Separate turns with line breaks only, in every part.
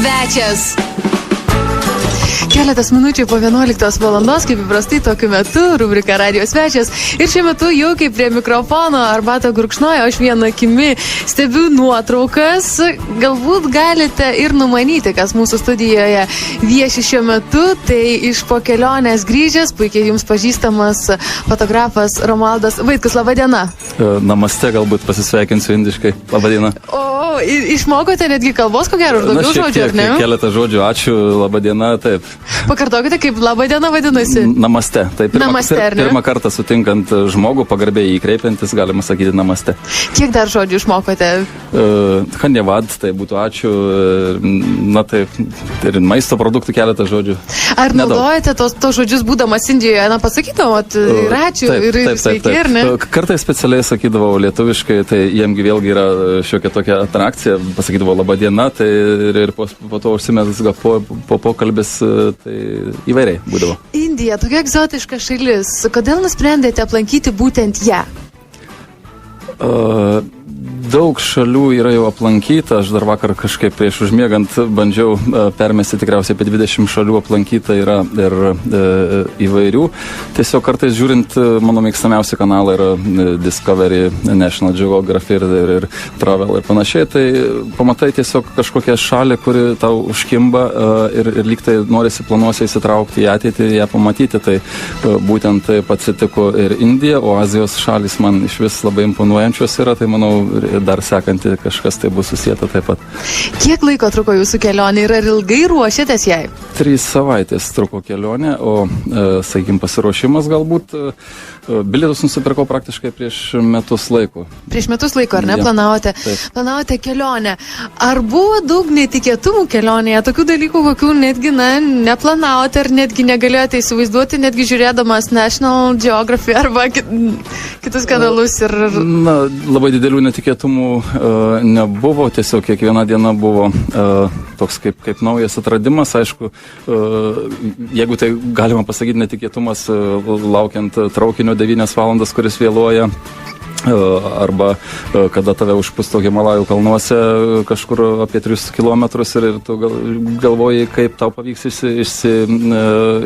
svečias.
Keletas minučių po 11 valandos, kaip įprastai tokiu metu, rubrika Radio svečias. Ir šiuo metu jau kaip prie mikrofono arbatą gurkšnoju, aš vieną akimi stebiu nuotraukas. Galbūt galite ir numanyti, kas mūsų studijoje vieši šiuo metu. Tai iš po kelionės grįžęs, puikiai jums pažįstamas fotografas Romualdas Vaitkus. Labą dieną.
Namaste, galbūt pasisveikinsiu indiškai. Labą dieną.
O, išmokote netgi kalbos, ko gero, už daugiau žodžių, ar ne?
Keletą žodžių, ačiū, labą dieną, taip.
Pakartokite, kaip labą dieną vadinasi?
Namaste. Tai pirmą kartą sutinkant žmogų, pagarbiai įkreipiantis, galima sakyti namaste.
Kiek dar žodžių išmokote?
Khandevad, tai būtų ačiū. Na tai ir maisto produktų keletą žodžių.
Ar naudojate tos žodžius būdamas Indijoje? Na, pasakytumot ir ačiū, ir sveiki, ar ne?
Kartais specialiai sakydavau lietuviškai, tai jiems vėlgi yra šiokia tokia atrakcija. Pasakydavau labą dieną, tai ir po to užsimesga po pokalbis. Tai įvairiai būdavo.
Indija, tokia egzotiška šalis. Kodėl nusprendėte aplankyti būtent ją?
Daug šalių yra jau aplankyta. Aš dar vakar kažkaip prieš užmiegant bandžiau permesti, tikriausiai apie 20 šalių aplankyta yra ir įvairių. Tiesiog kartais žiūrint, mano mėgstamiausi kanalai yra Discovery, National Geographic ir Travel ir panašiai. Tai pamatai tiesiog kažkokią šalį, kuri tau užkimba ir lyg tai norisi planuose įsitraukti į ateitį, ją pamatyti. Tai būtent taip atsitiko ir Indija, o Azijos šalis man iš vis labai imponuojančios yra. Tai manau, dar sekanti kažkas tai bus susijęta taip pat.
Kiek laiko truko jūsų kelionė ir ar ilgai ruošėtės jai?
3 savaitės truko kelionė, o, sakykim, pasiruošimas galbūt. Bilietus nusipirkau praktiškai prieš metus laiko.
Prieš metus laiko, ar ne?
Ja.
Planavote kelionę. Ar buvo daug netikėtumų kelionėje? Tokių dalykų, kokių netgi neplanavote ar netgi negalėjote įsivaizduoti, netgi žiūrėdamas National Geographic arba kitus kanalus?
Na, labai didelių netikėtumų nebuvo. Tiesiog kiekviena diena buvo toks kaip naujas atradimas. Aišku, jeigu tai galima pasakyti netikėtumas laukiant traukinio 9 valandas, kuris vėluoja, arba kada tave užpusto Himalajų kalnuose kažkur apie 3 kilometrus ir tu galvoji, kaip tau pavyks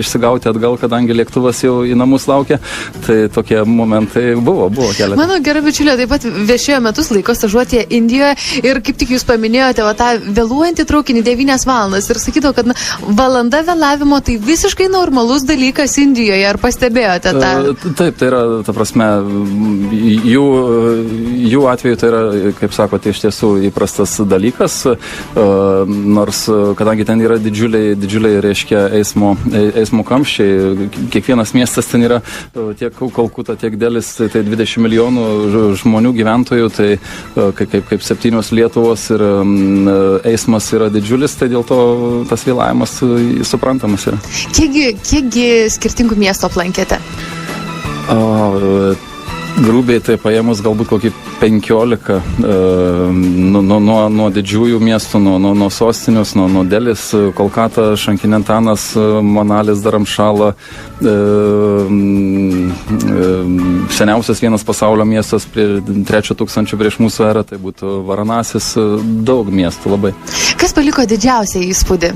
išsigauti atgal, kadangi lėktuvas jau į namus laukia. Tai tokie momentai buvo keletą.
Mano gera bičiulė taip pat viešėjo metus laiko stažuotėje Indijoje ir kaip tik jūs paminėjote tą vėluojantį traukinį 9 valandas ir sakydavo, kad valanda vėlavimo tai visiškai normalus dalykas Indijoje. Ar pastebėjote tą?
Taip, tai yra, ta prasme, jų atveju tai yra, kaip sakote, iš tiesų įprastas dalykas, nors kadangi ten yra didžiuliai reiškia eismo kamščiai, kiekvienas miestas ten yra tiek Kalkuta, tiek Delis, tai 20 milijonų žmonių gyventojų, tai kaip 7 Lietuvos ir eismas yra didžiulis, tai dėl to tas vėlavimas suprantamas yra.
Kiekgi skirtingų miestų aplankėte?
Grubiai tai paėmus galbūt kokį 15 nuo didžiųjų miestų, nuo sostinius, nuo Delis, Kolkata, Šankinentanas, Manalis, Dharamšala, seniausias vienas pasaulio miestas prie 3000 prieš mūsų erą, tai būtų Varanasis, daug miestų labai.
Kas paliko didžiausią įspūdį?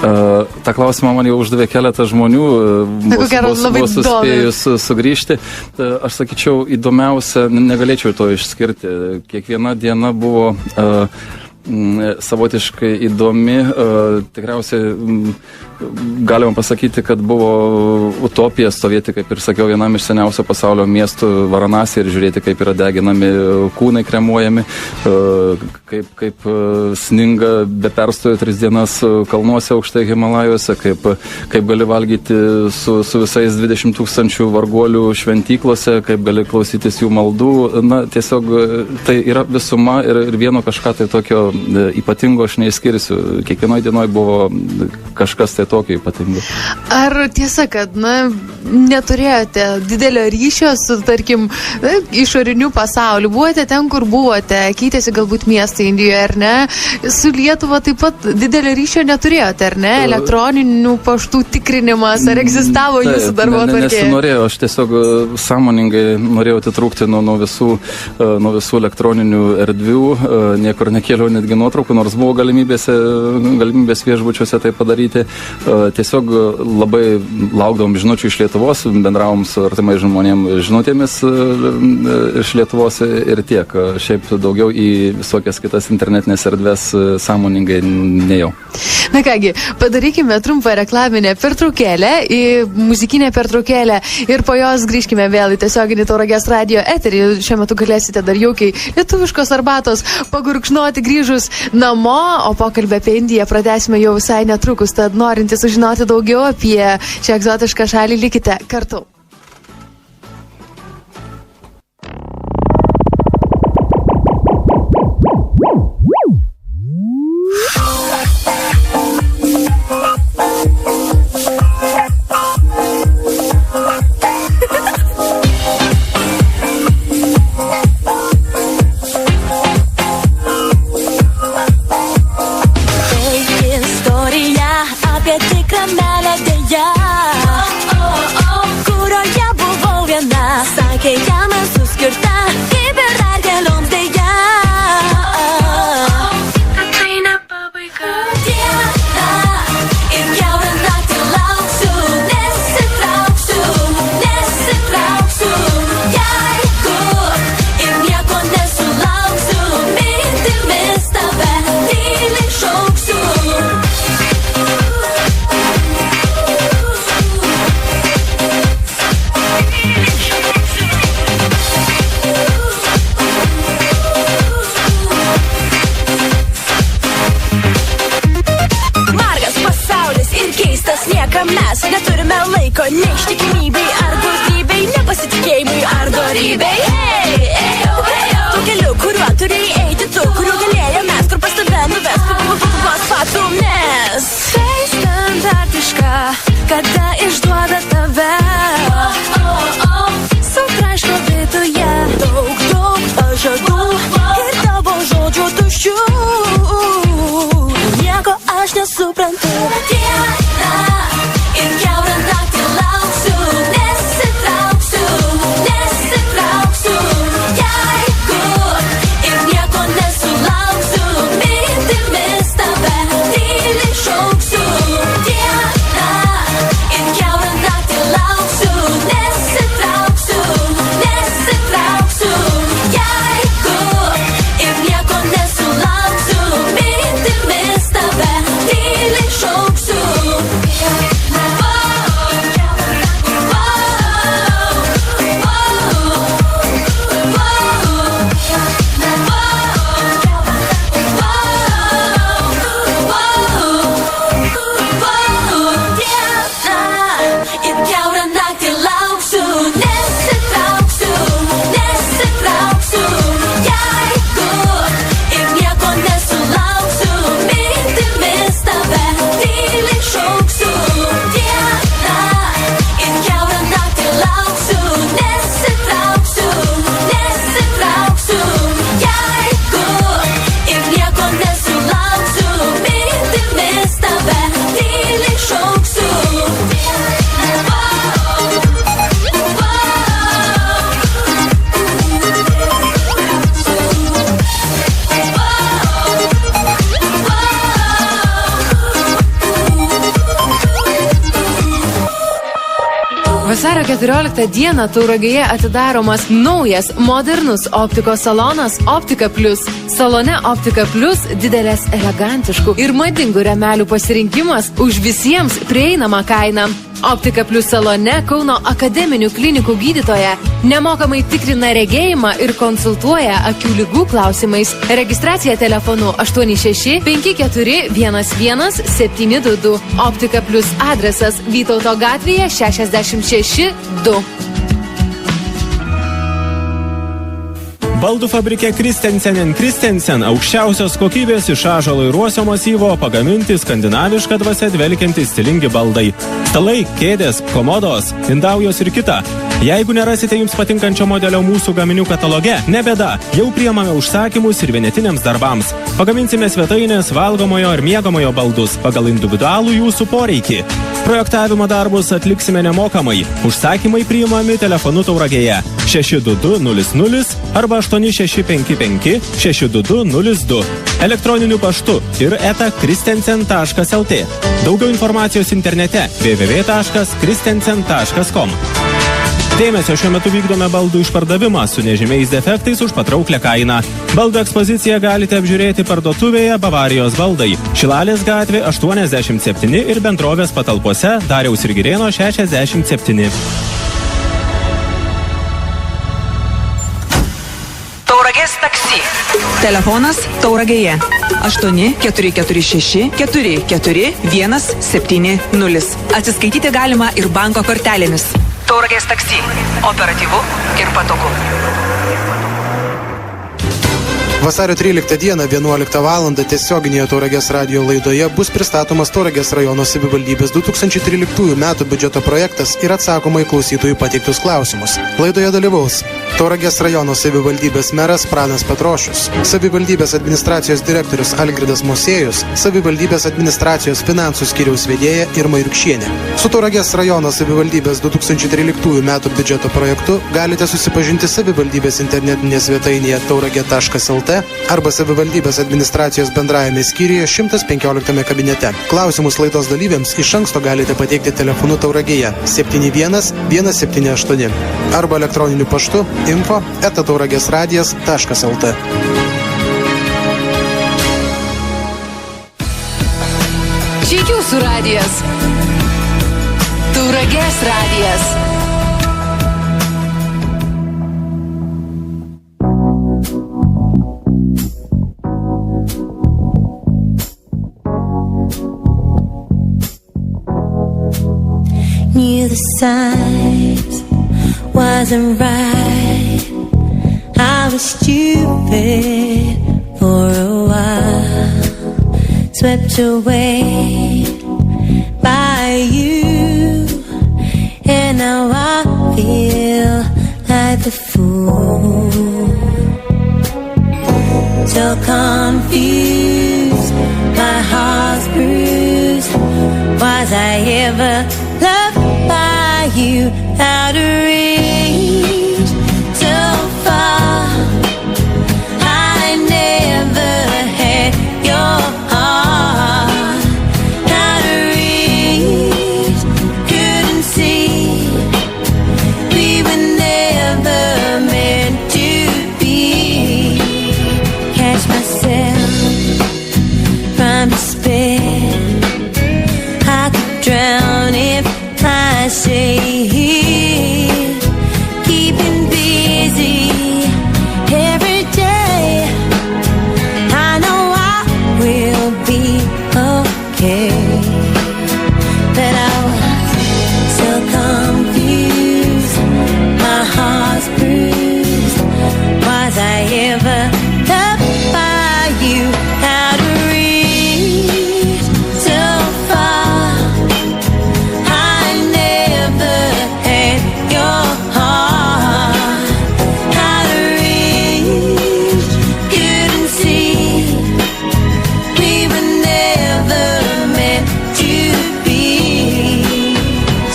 Ta klausimą man jau uždavė keletą žmonių, vos suspėjus sugrįžti. Aš sakyčiau, įdomiausia, negalėčiau to išskirti. Kiekviena diena buvo savotiškai įdomi. Tikriausiai galima pasakyti, kad buvo utopija stovėti, kaip ir sakiau, vienam iš seniausio pasaulio miestų Varanasi ir žiūrėti, kaip yra deginami kūnai, kremuojami, kaip sninga be perstojo 3 dienas kalnuose aukštai Himalajuose, kaip gali valgyti su visais 20 000 varguolių šventyklose, kaip gali klausytis jų maldų. Na, tiesiog tai yra visuma ir vieno kažką tai tokio ypatingo aš neišskirsiu. Kiekvienoje dienoje buvo kažkas tai tokio ypatingo.
Ar tiesa, kad, neturėjote didelio ryšio su, tarkim, išoriniu pasauliu? Buvote ten, kur buvote, keitėsi galbūt miestai Indijoje, ar ne? Su Lietuva taip pat didelio ryšio neturėjote, ar ne? Elektroninių paštų tikrinimas, ar egzistavo jūsų darbo tvarkėje?
Nesinorėjau, aš tiesiog sąmoningai norėjau atitrūkti nuo visų elektroninių erdvių, niekur nekėliau netgi nuotraukų, nors buvo galimybės viešbučiuose tai padaryti. Tiesiog labai laukdavom žinučių iš Lietuvos, bendravom su artimai žmonėm žinutėmis iš Lietuvos ir tiek. Šiaip daugiau į visokias kitas internetinės erdvės sąmoningai nejau.
Na kągi, padarykime trumpą reklaminę pertraukėlę, į muzikinę pertraukėlę ir po jos grįžkime vėl į tiesioginį Tauragės radio eterį. Šiuo metu galėsite dar jaukiai lietuviškos arbatos pagurkšnoti grįžus namo, o pokalbę apie Indiją pradėsime jau visai netrukus. Tad norintys sužinoti daugiau apie šią egzotišką šalį, likite kartu.
Neištikimybei ar gudrybei, nepasitikėjimui ar dorybei. Tu keliu, kuriuo turėjai eiti tu, kuriuo galėjo mes, kur pas tave nuves, pas fatum, nes tai standartiška, kada išduoda tave. Sutraiško viduje daug pažadų ir tavo žodžių tuščių. Nieko aš nesuprantu. Diena ir kiaurą naktį lauksiu, nesitrauksiu. Jeigu ir nieko nesulauksiu, mintimis tave tyliai šauksiu. Diena ir kiaurą naktį lauksiu, nesitrauksiu. Jeigu ir nieko nesulauksiu, mintimis tave tyliai šauksiu.
Vasario 14 dieną Tauragėje atidaromas naujas modernus optikos salonas Optika Plus. Salone Optika Plus didelės elegantiškų ir madingų rėmelių pasirinkimas už visiems prieinamą kainą. Optika Plus salone Kauno akademinių klinikų gydytoja nemokamai tikrina regėjimą ir konsultuoja akių ligų klausimais. Registracija telefonu 86 54 11 722. Optika Plus adresas Vytauto gatvėje 66 2.
Baldų fabrike Christensen & Christensen aukščiausios kokybės iš ąžuolo ir uosio masyvo pagaminti skandinavišką dvasią dvelkiantys stilingi baldai. Stalai, kėdės, komodos, indaujos ir kita. Jeigu nerasite jums patinkančio modelio mūsų gaminių kataloge, ne bėda, jau priimame užsakymus ir vienetiniams darbams. Pagaminsime svetainės, valgomojo ir miegamojo baldus pagal individualų jūsų poreikį. Projektavimo darbus atliksime nemokamai. Užsakymai priimami telefonu Tauragėje 6220 arba 8655 6202, elektroniniu paštu ir @christensen.lt. Daugiau informacijos internete www.christensen.com. Dėmesio, šiuo metu vykdome baldų išpardavimą su nežymiais defektais už patrauklę kainą. Baldų ekspoziciją galite apžiūrėti parduotuvėje Bavarijos baldai. Šilalės gatvė 87 ir bendrovės patalpose Dariaus ir Girėno 67.
Tauragės taksi. Telefonas Tauragėje 8446 44 170. Atsiskaityti galima ir banko kortelėmis. Tauragės taksi. Operatyvu ir patogu.
Vasario 13 dieną 11 val. Tiesioginėje Tauragės radijo laidoje bus pristatomas Tauragės rajono savivaldybės 2013 metų biudžeto projektas ir atsakoma į klausytojų pateiktus klausimus. Laidoje dalyvaus Tauragės rajono savivaldybės meras Pranas Petrošius, savivaldybės administracijos direktorius Algirdas Mosiejus, savivaldybės administracijos finansų skyriaus vedėja Irma Jurkšienė. Su Tauragės rajono savivaldybės 2013 metų biudžeto projektu galite susipažinti savivaldybės internetinėje svetainėje tauragė.lt arba savivaldybės administracijos bendrajame skyriuje 115 kabinete. Klausimus laidos dalyviams iš anksto galite pateikti telefonu Tauragėje 71178 arba elektroniniu paštu info@tauragesradijas.lt.
Čia jūsų radijas. Tauragės radijas.
Knew the signs wasn't right. I was stupid for a while, swept away by you, and now I feel like the fool. So confused, my heart's bruised. Was I ever loved by you? Out of reach, so far. I never had your heart. Out of reach, couldn't see. We were never meant to be. Catch myself from despair. I could drown if I say here, keeping busy every day. I know I will be okay, but I was so confused, my heart's bruised. Was I ever loved by you? Out of reach, so far. I never had your heart. Out of reach, couldn't see. We were never meant to be.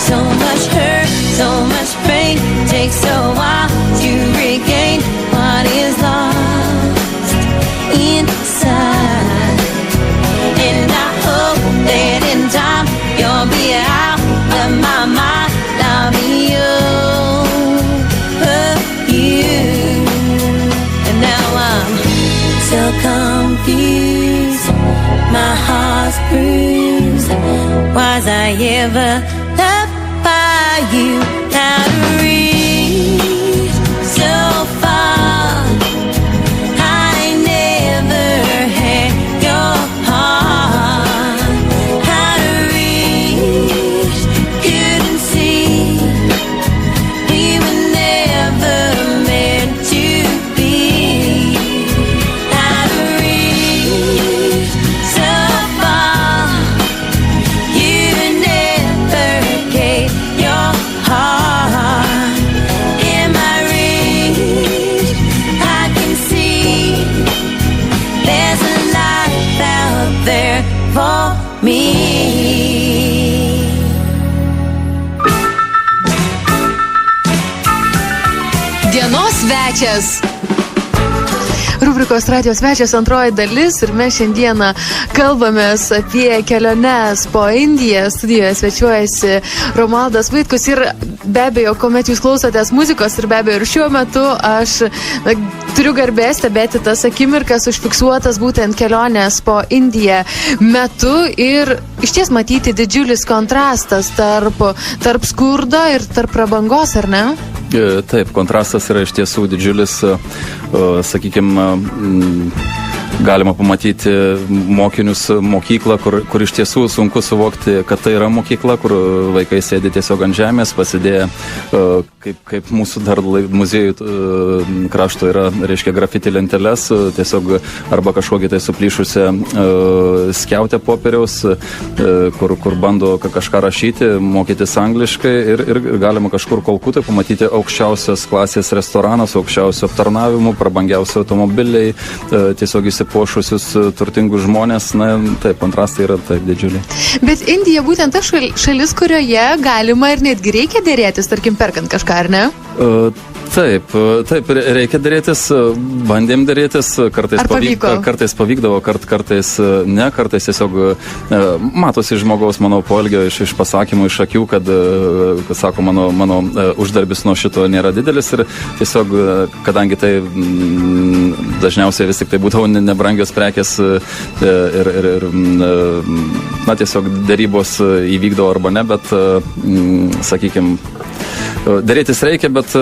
So much hurt, so much pain. Takes a while to regain what is lost inside. And I hope that in time you'll be out of my mind. I'll be over you. And now I'm so confused, my heart's bruised. Was I ever loved by you? Out of reach, so far. I never had your heart. Out of reach, couldn't see. We were never meant to be.
svečias. Rubrikos Radio svečias antroji dalis ir mes šiandieną kalbamės apie keliones po Indiją. Studijoje svečiuojasi Romualdas Vaitkus ir be abejo, kuomet jūs klausotės muzikos ir be abejo ir šiuo metu aš turiu garbės stebėti tas akimirkas užfiksuotas būtent kelionės po Indiją metu ir iš ties matyti didžiulis kontrastas tarp skurdo ir tarp prabangos, ar ne?
Taip, kontrastas yra iš tiesų didžiulis, sakykime, galima pamatyti mokinius mokyklą, kur iš tiesų sunku suvokti, kad tai yra mokykla, kur vaikai sėdi tiesiog ant žemės, pasidėję, kaip mūsų dar muziejų krašto yra, reiškia, grafiti lenteles, tiesiog arba kažkokį tai suplyšusią skiautę popieriaus, kur bando kažką rašyti, mokytis angliškai ir galima kažkur Kolkutai pamatyti aukščiausios klasės restoranas, aukščiausio aptarnavimų, prabangiausi automobiliai, tiesiog įsipuošusius turtingus žmonės, na, taip, kontrastai yra taip didžiuliai.
Bet Indija būtent ta šalis, kurioje galima ir netgi reikia dėrėtis, tarkim, perkant kažką, ar ne?
Taip, reikia dėrėtis, bandėm dėrėtis, kartais pavykdavo, kartais ne, kartais tiesiog matosi žmogaus, mano poelgio iš pasakymų, iš akių, kad sako, mano uždarbis nuo šito nėra didelis ir tiesiog, kadangi tai dažniausiai vis tik tai būdavo nebrangios prekės ir na, tiesiog dėrybos įvykdavo arba ne, bet, sakykime, dėrėtis reikia, bet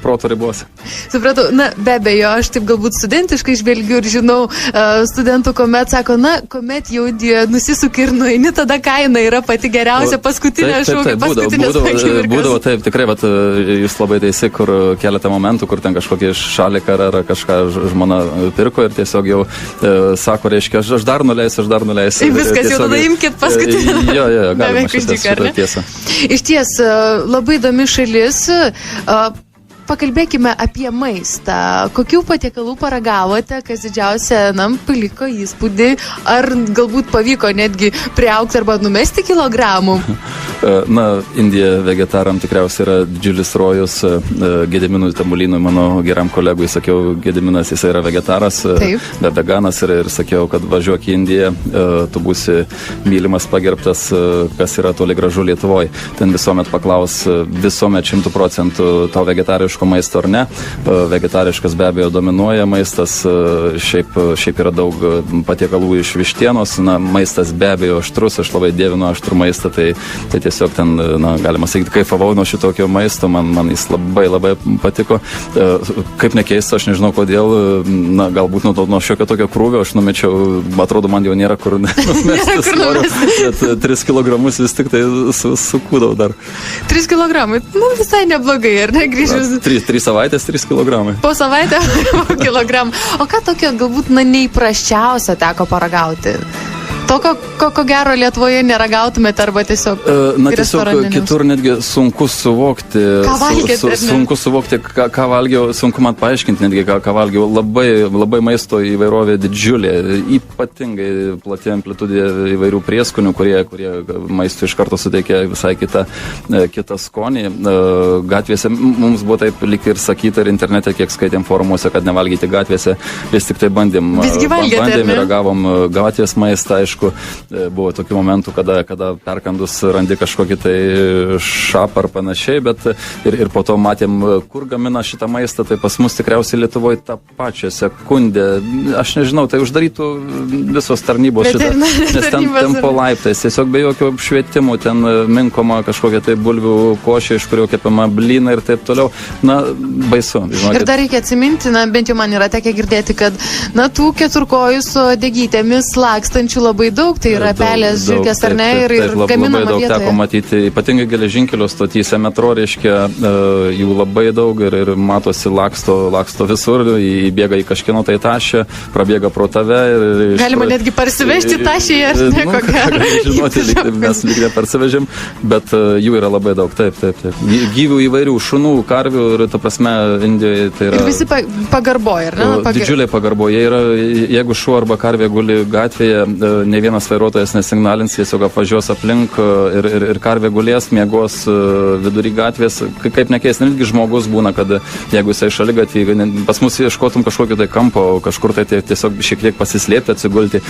proto ribose.
Supratau, na, be abejo, aš taip galbūt studentiškai žvelgiu ir žinau studentų, kuomet sako, na, kuomet jau nusisuki ir nueini, tada kaina yra pati geriausia, paskutinė šūkį, paskutinės akimirkas.
Būdavo, taip, tikrai, bet jūs labai teisi, kur keletą momentų, kur ten kažkokį šaliką ar kažką žmona pirko ir tiesiog jau sako, reiškia, aš dar nuleisiu.
Ir viskas, jau tada imkit paskutinę.
Jo, galima šitą tiesą.
Iš ties, labai įdomi šalis. Pakalbėkime apie maistą. Kokių patiekalų paragavote, kas didžiausia, paliko įspūdį, ar galbūt pavyko netgi priaugti arba numesti kilogramų?
Na, Indija vegetaram tikriausiai yra didžiulis rojus. Gediminui Tamulynui, mano geram kolegui, sakiau, Gediminas, jis yra vegetaras, veganas ir sakiau, kad važiuok į Indiją, tu būsi mylimas, pagerbtas, kas yra toli gražu Lietuvoje. Ten visuomet paklaus, 100% tau vegetariško maisto ar ne. Vegetariškas be abejo dominuoja maistas, šiaip yra daug patiekalų iš vištienos, na, maistas be abejo aštrus, aš labai dievinu aštrų maistą, tai tiesiog ten, na, galima sakyti, kaifavau nuo šitokio maisto, man jis labai patiko. Kaip nekeista, aš nežinau kodėl, na, galbūt nuo šiokio tokio krūvio aš numečiau, atrodo, man jau nėra kur numesti svorio, bet 3 kilogramus vis tik tai sukūdau dar.
3 kilogramai, nu, visai neblogai, ar ne, grįžus?
3 savaitės, 3 kilogramai.
Po savaitę po kilogramą. O ką tokio galbūt neįprasčiausia teko paragauti? To, ko gero Lietuvoje neragautumėte arba tiesiog
na, tiesiog kitur netgi sunku suvokti.
Ką valgėte,
sunku suvokti, ką valgiau, sunku man paaiškinti netgi, ką valgiau. Labai maisto įvairovė didžiulė, ypatingai plati amplitudė įvairių prieskonių, kurie maistui iš karto suteikia visai kitą skonį. Gatvėse mums buvo taip lyg ir sakyta ir internete, kiek skaitėm forumuose, kad nevalgyti gatvėse, vis tik tai bandėm ir ragavom gatvės maistą, aišku. Buvo tokių momentų, kada perkandus randi kažkokį tai šapą ar panašiai, bet ir po to matėm, kur gamina šitą maistą, tai pas mus tikriausiai Lietuvoje tą pačią sekundę, aš nežinau, tai uždarytų visos tarnybos šitą, nes ten po laiptais, tiesiog be jokio apšvietimų, ten minkoma kažkokia tai bulvių košė, iš kurio kepama blynai ir taip toliau, na, baisu. Žinokit.
Ir dar reikia atsiminti, na, bent jau man yra tekę girdėti, kad, na, tų keturkojų su degytėmis lakstančių labai daug, tai yra pelės, žiūrkės ar ne, ir gaminama
labai daug
vietoje.
Teko matyti, ypatingai geležinkelio stotyse metro, reiškia, jų labai daug ir matosi laksto visur, įbėga į kažkieno tai tašę, prabėga pro tave.
Galima netgi parsivežti tašėje, ar ne, ko gero.
Žinoti, mes lyg neparsivežėm, bet jų yra labai daug, taip. Gyvių įvairių, šunų, karvių ir, ta prasme, Indijoje tai yra...
Ir visi pagarboja, ar ne?
Didžiuliai pagarboja. Jeigu šuo arba karvė guli gatvėje, ne vienas vairuotojas nesignalins, tiesiog apvažiuos aplink ir karvė gulės, miegos vidury gatvės. Kaip nekeis, netgi žmogus būna, kad jeigu jisai šaligatvį, pas mus ieškotum kažkokio tai kampo, kažkur tai tiesiog šiek tiek pasislėpti, atsigulti.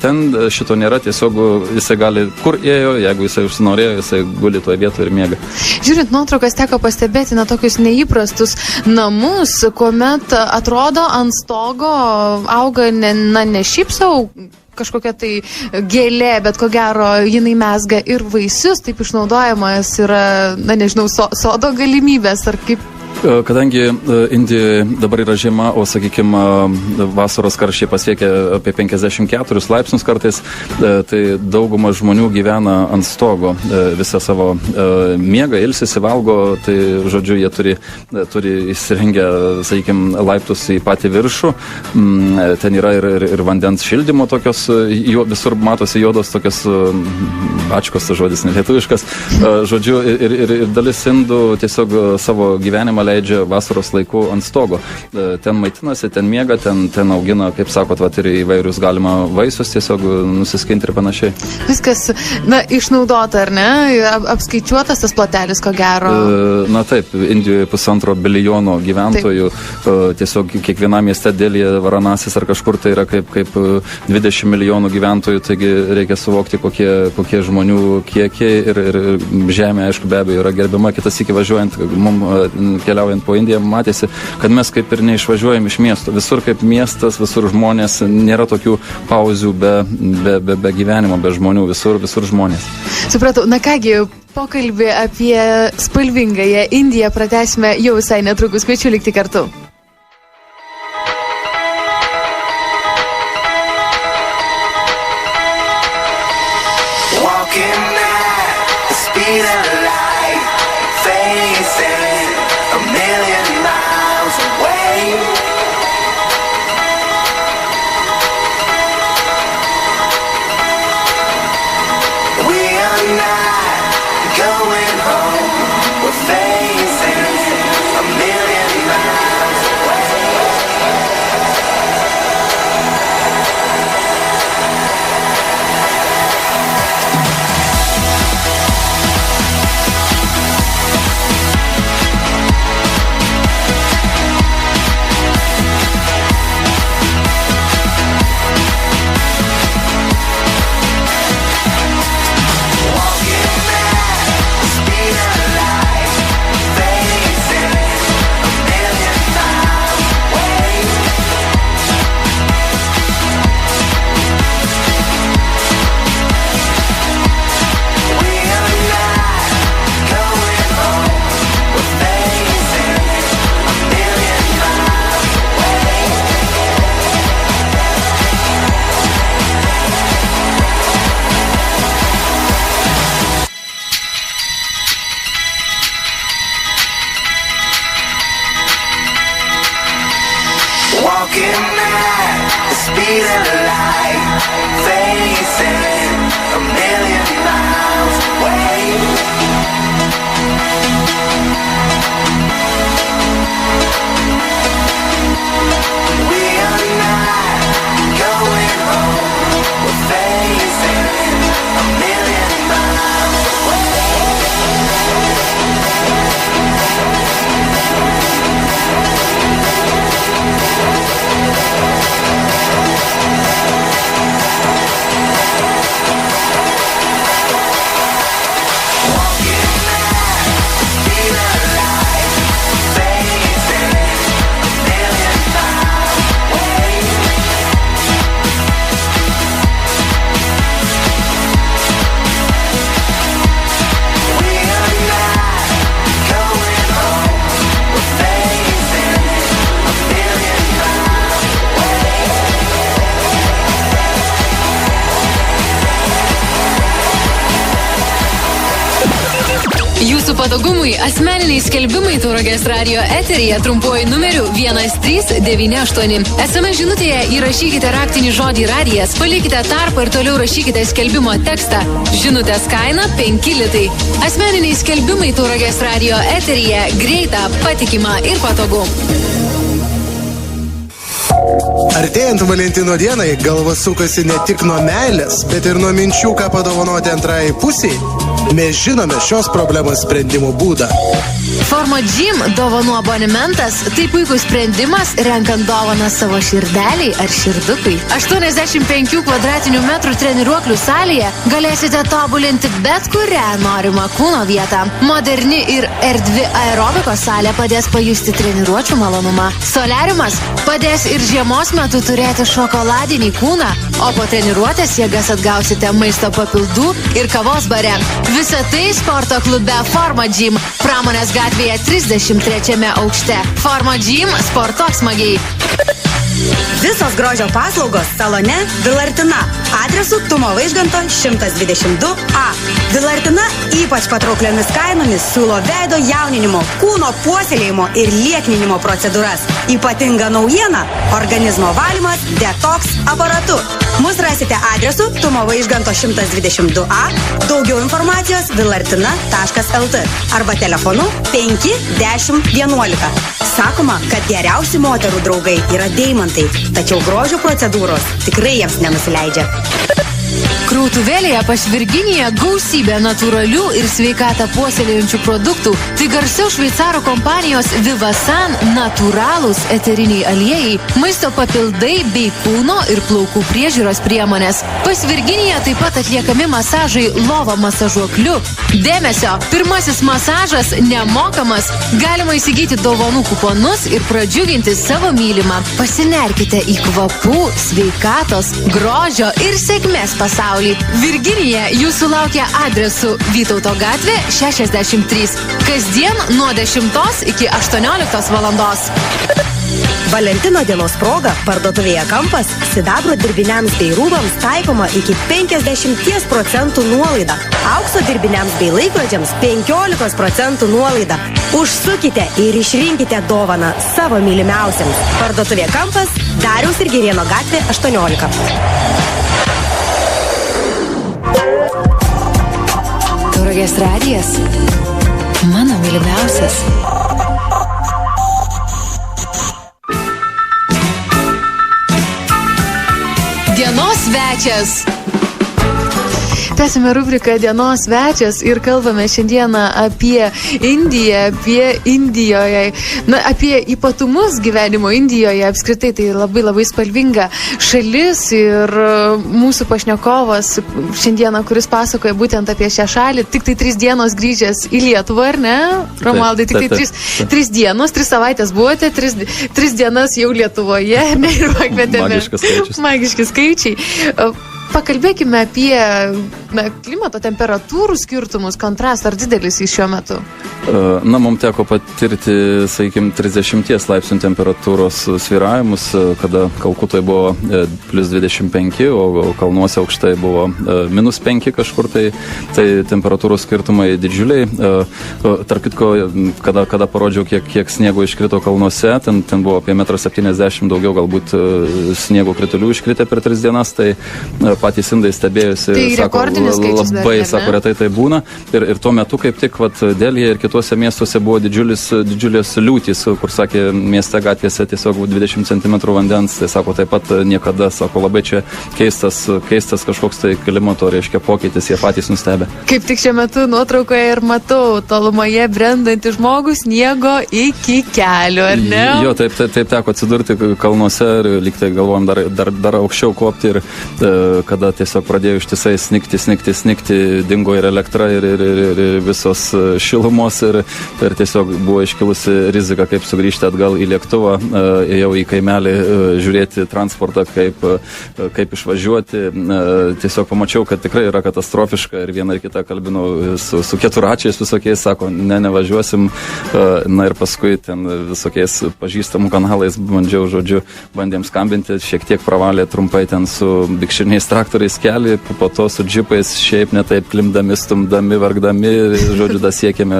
Ten šito nėra, tiesiog jisai gali, kur ėjo, jeigu jisai užsinorėjo, jisai guli toje vietoje ir miega.
Žiūrint nuotraukas, teko pastebėti tokius neįprastus namus, kuomet atrodo ant stogo auga ne šiaip savo kažkokia tai gėlė, bet ko gero jinai mesga ir vaisius, taip išnaudojamas yra, nežinau, sodo galimybės ar kaip.
Kadangi Indijoje dabar yra žiema, o, sakykime, vasaros karščiai pasiekia apie 54 laipsnius kartais, tai dauguma žmonių gyvena ant stogo visą savo miegą, ilsisi, valgo, tai, žodžiu, jie turi įsirengę, sakykime, laiptus į patį viršų. Ten yra ir vandens šildymo tokios, visur matosi juodos tokios, bačkos, tas žodis nelietuviškas, žodžiu, ir dalis indų tiesiog savo gyvenimą leidžia vasaros laiku ant stogo. Ten maitinasi, ten miega, ten augina, kaip sakot, ir įvairius galima vaisius tiesiog nusiskinti ir panašiai.
Viskas, išnaudota, ar ne? Apskaičiuotas tas plotelis, ko gero?
Na taip, Indijoje 1,5 bilijono gyventojų, tiesiog kiekvienam mieste Delyje, Varanasis ar kažkur tai yra kaip 20 milijonų gyventojų, taigi reikia suvokti, kokie žmonių kiekiai ir žemė, aišku, be abejo, yra gerbiama. Kitas iki važiuojant, keliaujant po Indiją, matėsi, kad mes kaip ir neišvažiuojam iš miesto. Visur kaip miestas, visur žmonės, nėra tokių pauzių be gyvenimo, be žmonių, visur žmonės.
Supratau, kągi, pokalbį apie spalvingąją Indiją pratęsime jau visai netrukus. Kviečiu likti kartu.
Jūsų patogumui asmeniniai skelbimai Tauragės radio eteryje trumpuoju numeriu 1398. SMS žinutėje įrašykite raktinį žodį radijas, palikite tarpą ir toliau rašykite skelbimo tekstą. Žinutės kaina 5 litai. Asmeniniai skelbimai Tauragės radio eteryje greita, patikima ir patogu.
Artėjant Valentino dienai, galva sukasi ne tik nuo meilės, bet ir nuo minčių, ką padovanoti antrai pusiai. Mes žinome šios problemos sprendimo būdą.
Forma Gym dovanų abonementas – tai puikus sprendimas renkant dovaną savo širdeliai ar širdukui. 85 kvadratinių metrų treniruoklių salėje galėsite tobulinti bet kurią norimą kūno vietą. Moderni ir erdvi aerobikos salė padės pajusti treniruočių malonumą. Solariumas padės ir žiemos metu turėti šokoladinį kūną, o po treniruotės jėgas atgausite maisto papildų ir kavos bare. Visa tai sporto klube Forma Gym, Pramonės gatvėje 33 aukšte. Forma Gym, sportuok smagiai.
Visos grožio paslaugos salone Vilartina. Adresu Tumo Vaižganto 122A. Vilartina ypač patraukliomis kainomis siūlo veido jauninimo, kūno puoselėjimo ir liekninimo procedūras. Ypatinga naujiena – organizmo valymas detoks aparatu. Mus rasite adresu Tumo Vaižganto 122A. Daugiau informacijos vilartina.lt arba telefonu 5 10 11. Sakoma, kad geriausi moterų draugai yra deimantai, tačiau grožio procedūros tikrai jiems nenusileidžia.
Krautuvėlėje pas Virginiją gausybė natūralių ir sveikatą puoselėjančių produktų. Tai garsiau šveicarų kompanijos Vivasan natūralūs eteriniai aliejai, maisto papildai bei kūno ir plaukų priežiūros priemonės. Pas Virginiją taip pat atliekami masažai lova masažuokliu. Dėmesio, pirmasis masažas nemokamas. Galima įsigyti dovanų kuponus ir pradžiuginti savo mylimą. Pasinerkite į kvapų, sveikatos, grožio ir sėkmės pasaulį. Virginija jūsų laukia adresu Vytauto gatvė 63. Kasdien nuo 10 iki 18 valandos.
Valentino dienos proga parduotuvėje Kampas sidabro dirbiniams bei rūbams taikoma iki 50% nuolaida. Aukso dirbiniams bei laikrodžiams 15% nuolaida. Užsukite ir išrinkite dovaną savo mylimiausiams. Parduotuvė Kampas, Dariaus ir Girėno gatvė 18.
Tauragės radijas. Mano mylimiausias. Dienos svečias.
Tęsime rubriką Dienos svečias ir kalbame šiandieną apie Indiją, apie ypatumus gyvenimo Indijoje. Apskritai tai labai spalvinga šalis ir mūsų pašnekovas šiandieną, kuris pasakoja būtent apie šią šalį, tik tai 3 dienos grįžęs į Lietuvą, ar ne? Romaldai, tik tai 3 dienos, 3 savaitės buvote, 3 dienas jau Lietuvoje, ne, ir pakvietėme. Magiški skaičiai. Pakalbėkime apie klimato temperatūrų skirtumus, kontrastą, ar didelis į šiuo metu?
Na, mums teko patirti, sakykime, 30 laipsnių temperatūros sviravimus, kada Kalkutoje buvo plus 25, o kalnuose aukštai buvo minus 5 kažkur, tai temperatūros skirtumai didžiuliai. Tarp kitko, kada parodžiau, kiek sniego iškrito kalnuose, ten buvo apie 1,70 m daugiau galbūt sniego kritulių iškritę per 3 dienas, tai patys indai stebėjusi,
tai
sako, labai, sako, retai tai būna. Ir tuo metu, kaip tik, Delyje ir kitose miestuose buvo didžiulės liūtys, kur, sakė, mieste gatvėse tiesiog 20 cm vandens, tai sako, taip pat niekada, sako, labai čia keistas kažkoks tai klimato, reiškia, pokytis, jie patys nustebė.
Kaip tik šiuo metu nuotraukoje ir matau tolumoje brendantį žmogų sniego iki kelių, ar ne?
Jo, taip teko atsidurti kalnuose ir liktai galvojom dar aukščiau kopti ir kada tiesiog pradėjo ištisai snigti, dingo ir elektra, ir visos šilumos, ir tiesiog buvo iškilusi rizika, kaip sugrįžti atgal į lėktuvą, ėjau į kaimelį žiūrėti transportą, kaip išvažiuoti. Tiesiog pamačiau, kad tikrai yra katastrofiška ir vieną ir kitą kalbinau su keturačiais visokiais, sako, nevažiuosim. Na ir paskui ten visokiais pažįstamų kanalais bandėm skambinti, šiek tiek pravalė trumpai ten su bikširniais traktoriais kelią, po to su džipais šiaip netaip klimdami, stumdami, vargdami, žodžiu, siekėme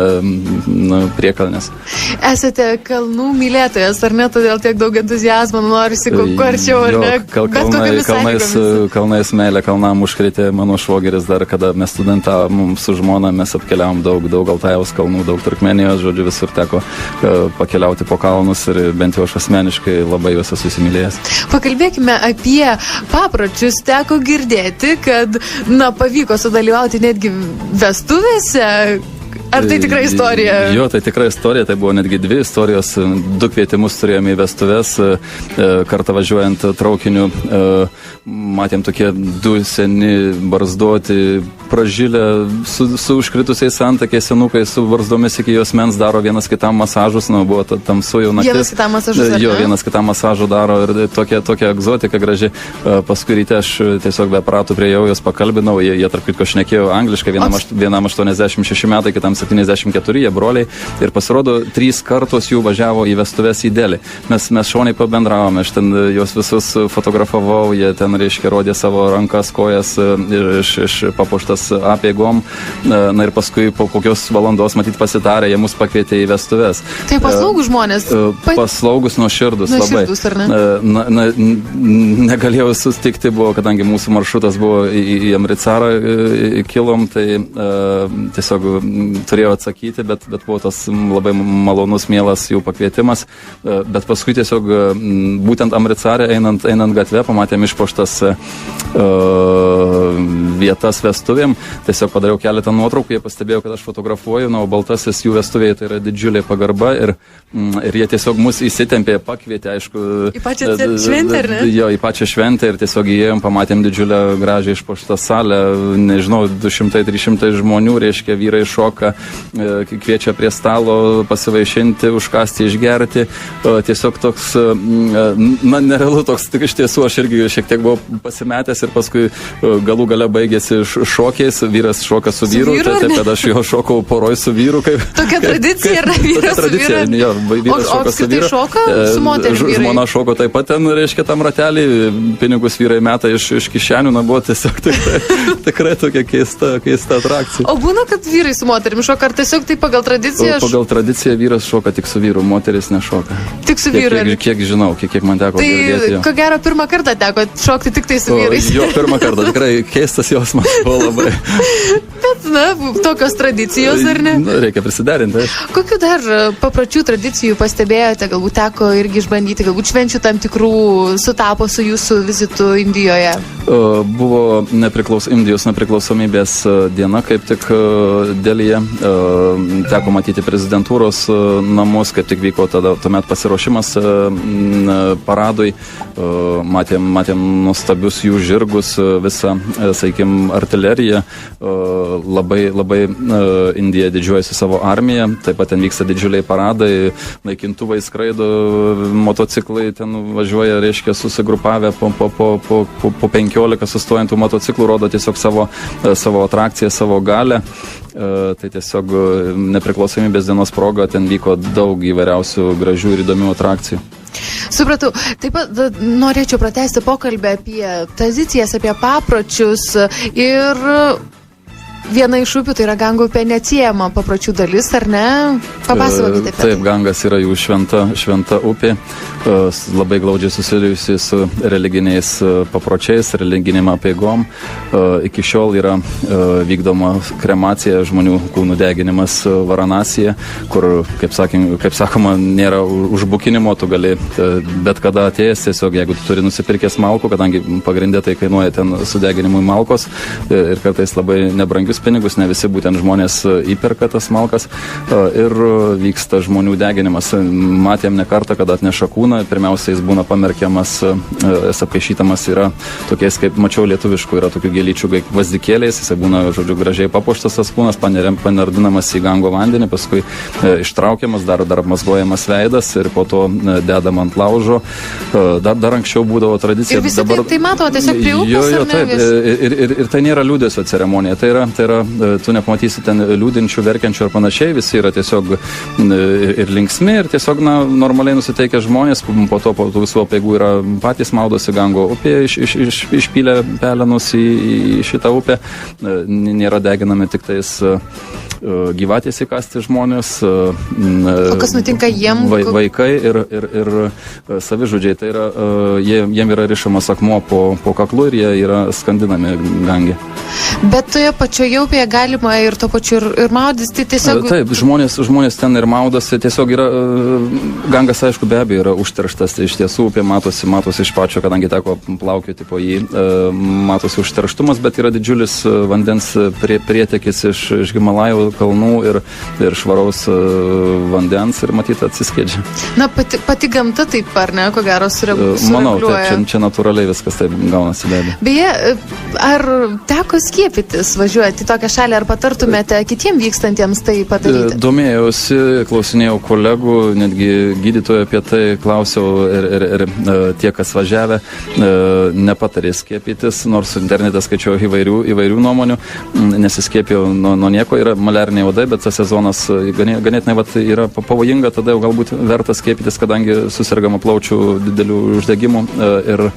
priekalnės.
Esate kalnų mylėtojas, ar ne, todėl tiek daug entuzijazmo norisi kuo ar ne?
Kalnais meilė kalnam užkrėtė mano švogeris dar, kada mes studentavom su žmona, mes apkeliavom daug Altajaus kalnų, daug Turkmenijos, žodžiu, visur teko pakeliauti po kalnus ir bent jau aš asmeniškai labai juos esu įsimylėjęs.
Pakalbėkime apie papročius. Teko girdėti, kad, pavyko sudalyvauti netgi vestuvėse. Ar tai tikra istorija?
Jo, tai tikra istorija, tai buvo netgi 2 istorijos, 2 kvietimus turėjome į vestuvės, kartą važiuojant traukiniu, matėm tokie 2 seni, barzdoti, pražilę, su užkritusiais antakiais, senukai, su barzdomis iki jos mens daro vienas kitam masažus, buvo tamsu jau naktis.
Vienas kitam masažus, ar ne?
Jo, vienas kitam masažų daro ir tokia egzotika graži. Paskui ryte aš tiesiog be pratų priejau, jos pakalbinau, jie tarp kitko šnekėjo angliškai, vienam 86 metai, kitam 74, jie broliai, ir pasirodo 3 kartus jų važiavo į vestuvės į Delį. Mes šauniai pabendravome, aš ten juos visus fotografavau, jie ten, reiškia, rodė savo rankas, kojas iš papuoštas apeigom, ir paskui po kokios valandos, matyt, pasitarė, jie mus pakvietė į vestuvės.
Tai paslaugus žmonės?
Paslaugus, nuoširdus labai.
Ar ne?
Negalėjau sustikti, kadangi mūsų maršrutas buvo į Amritsarą kilom, tai tiesiog turėjau atsakyti, bet buvo tas labai malonus, mielas jų pakvietimas, bet paskui tiesiog būtent Amritsare einant gatvę pamatėm išpuoštas vietas vestuvėm, tiesiog padariau keletą nuotraukų, jie pastebėjo, kad aš fotografuoju, o baltasis jų vestuvėje tai yra didžiulė pagarba ir jie tiesiog mus įsitempė, pakvietė, aišku.
Į pačią šventę, ar ne?
Jo, į pačią šventę ir tiesiog įėjom, pamatėm didžiulę gražią išpuoštą salę, nežinau, 200-300 žmonių, reiškia, vyrai šoka, kviečia prie stalo pasivaišinti, užkasti, išgerti. Tiesiog toks, nerealu toks, tik iš tiesų aš irgi šiek tiek buvau pasimetęs ir paskui galų gale baigėsi šokiais, vyras šoka su vyru, kad aš jo šokau poroj su vyru.
Tokia tradicija yra vyras su vyru.
Jo, vyras šoka su vyru.
Šoka su moterim vyrai?
Žmona šoko taip pat ten, reiškia, tam ratelį, pinigus vyrai meta iš kišenių, buvo tiesiog tikrai tokia keista atrakcija.
O būna, kad vyrai su moterim šoka, ar tiesiog tai pagal tradiciją?
Pagal tradiciją vyras šoka tik su vyru, moteris nešoka.
Tik su vyru?
Kiek žinau, kiek man teko girdėti.
Tai ko gero pirmą kartą teko šokti tik tai su vyrais.
Jo, pirmą kartą, tikrai keistas jausmas buvo labai.
Bet, tokios tradicijos, ar ne?
Reikia prisiderinti.
Kokių dar papročių tradicijų pastebėjote, galbūt teko irgi išbandyti, galbūt švenčių tam tikrų sutapo su jūsų vizitu Indijoje?
Buvo Indijos nepriklausomybės diena, kaip tik Delyje. Teko matyti prezidentūros namus, kaip tik vyko tuomet pasiruošimas paradui. Matėm nuostabius jų žirgus, visą, sakykim, artileriją. Labai Indija didžiuojasi savo armiją, taip pat ten vyksta didžiuliai paradai, naikintuvai skraido, motociklai ten važiuoja, reiškia, susigrupavę po 15 sustojantų motociklų, rodo tiesiog savo atrakciją, savo galę. Tai tiesiog nepriklausomybės dienos proga ten vyko daug įvairiausių gražių ir įdomių atrakcijų.
Supratau. Taip pat norėčiau pratęsti pokalbį apie tradicijas, apie papročius ir viena iš upių, tai yra Gango upė, neatsiejama papročių dalis, ar ne? Papasakokite apie tai.
Taip, Gangas yra jų šventa upė, labai glaudžiai susijusi su religiniais papročiais, religiniam apeigom. Iki šiol yra vykdoma kremacija, žmonių kūnų deginimas Varanasija, kur, kaip sakoma, nėra užbukinimo, tu gali bet kada atėjęs, tiesiog jeigu tu turi nusipirkęs malkų, kadangi pagrindė tai kainuoja ten sudeginimui malkos ir kartais labai nebrangius pinigus, ne visi būtent žmonės įperka tas malkas ir vyksta žmonių deginimas. Matėm ne kartą, kad atneša kūną, pirmiausia jis būna pamerkiamas, apkaišytamas yra tokiais, kaip mačiau lietuviškų, yra tokių gėlyčių gvazdikėliais, jis būna, žodžiu, gražiai papuoštas tas kūnas, panardinamas į Gango vandenį, paskui ištraukiamas, dar mazgojamas veidas ir po to dedama ant laužo. Dar anksčiau būdavo tradicija.
Ir visi dabar tai mato tiesiog prie upės,
ar ne? Ir tai nėra liūdesio ceremonija, tai yra tai yra, tu nepamatysi ten liūdinčių, verkiančių ar panašiai, visi yra tiesiog ir linksmi, ir tiesiog, normaliai nusiteikę žmonės, po to po visų apeigų yra patys maudosi Gango upėje, išpylę pelenus į šitą upę, nėra deginami tik tais gyvatės įkasti žmonės.
O kas nutinka jiem?
Vaikai ir savižudžiai. Tai yra, jiem yra rišamas akmuo po kaklu ir jie yra skandinami Gange.
Bet toje pačioje upėje galima ir to pačiu ir maudys, tai tiesiog...
Taip, žmonės ten ir maudosi, tiesiog yra, Gangas, aišku, be abejo yra užterštas, iš tiesų upė matosi iš pačio, kadangi teko plaukioti po jį, matosi užterštumas, bet yra didžiulis vandens prietekis iš Himalajų kalnų ir švaraus vandens ir matyt atsiskiedžia.
Na, pati gamta taip, ar ne, ko gero sureguliuoja?
Manau, taip, čia natūraliai viskas taip gaunasi be abejo.
Beje, ar teko skiepytis važiuoti į tokią šalį, ar patartumėte kitiems vykstantiems tai padaryti?
Domėjausi, klausinėjau kolegų, netgi gydytojų apie tai klausiau ir tie, kas važiavę, nepatarė skiepytis, nors internete skaičiau įvairių nuomonių, nesiskiepėjau nuo nieko, yra maliariniai uodai, bet tas sezonas ganėtinai yra pavojinga, tada jau galbūt verta skiepytis, kadangi susirgama plaučių didelių uždegimų ir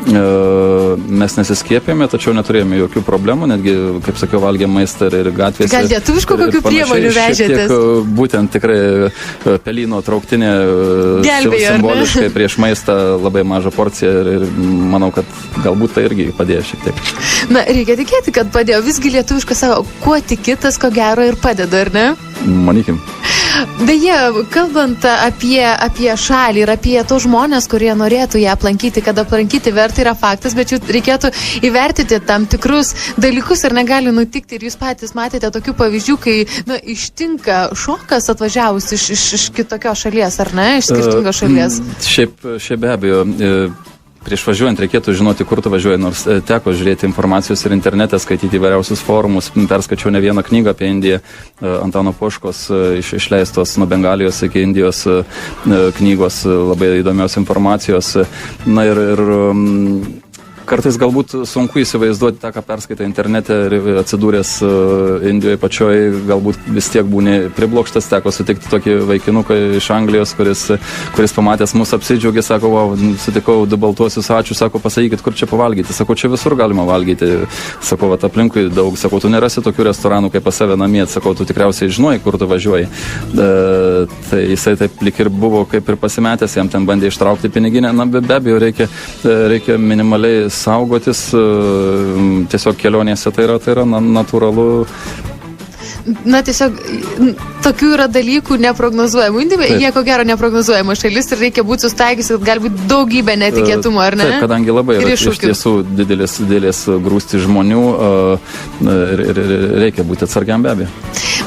mes nesiskiepėme, tačiau neturėjome jokių problemų, netgi, kaip sakiau, valgėm maistą ir gatvėse.
Gal lietuviškų kokių priemonių vežėtės?
Būtent tikrai pelyno trauktinė simboliškai prieš maistą labai mažą porciją ir manau, kad galbūt tai irgi padėjo šiek tiek.
Na, reikia tikėti, kad padėjo. Visgi lietuvišką savo, kuo tikitas, ko gero ir padeda, ar ne?
Manykim.
Beje, kalbant apie šalį ir apie tos žmonės, kurie norėtų ją aplankyti, kad aplankyti verta yra faktas, bet jų reikėtų įvertinti tam tikrus dalykus ir negali nutikti. Ir jūs patys matėte tokių pavyzdžių, kai ištinka šokas atvažiavus iš kitokios šalies, ar ne? Iš skirtingos šalies.
Šiaip be abejo. Prieš važiuojant reikėtų žinoti, kur tu važiuoji, nors teko žiūrėti informacijos ir internete, skaityti įvairiausius forumus, perskaičiau ne vieną knygą apie Indiją, Antano Poškos išleistos nuo Bengalijos iki Indijos knygos, labai įdomios informacijos. Na ir kartais galbūt sunku įsivaizduoti tą, ką perskaitai internete ir atsidūręs Indijoje pačioje, galbūt vis tiek būni priblokštas, teko sutikti tokį vaikinuką iš Anglijos, kuris pamatęs mus apsidžiaugė, sako, sutikau du baltuosius ačiū, sako, pasakykit, kur čia pavalgyti, sako, čia visur galima valgyti, sako, aplinkui daug, sako, tu nerasi tokių restoranų kaip pas save namie, sako, tu tikriausiai žinai, kur tu važiuoji. Tai jisai taip lik ir buvo kaip ir pasimetęs, jam ten bandė ištraukti piniginę, na be abejo reikia minimaliai saugotis, tiesiog kelionėse tai yra natūralu.
Na, tiesiog tokių yra dalykų neprognozuojamų. Jie ko gero neprognozuojama šalis ir reikia būti sustaigiusi, kad gali būti daugybė netikėtumų, ar ne?
Taip, kadangi labai yra iš tiesų didelės grūsti žmonių ir reikia būti atsargiam be abejo.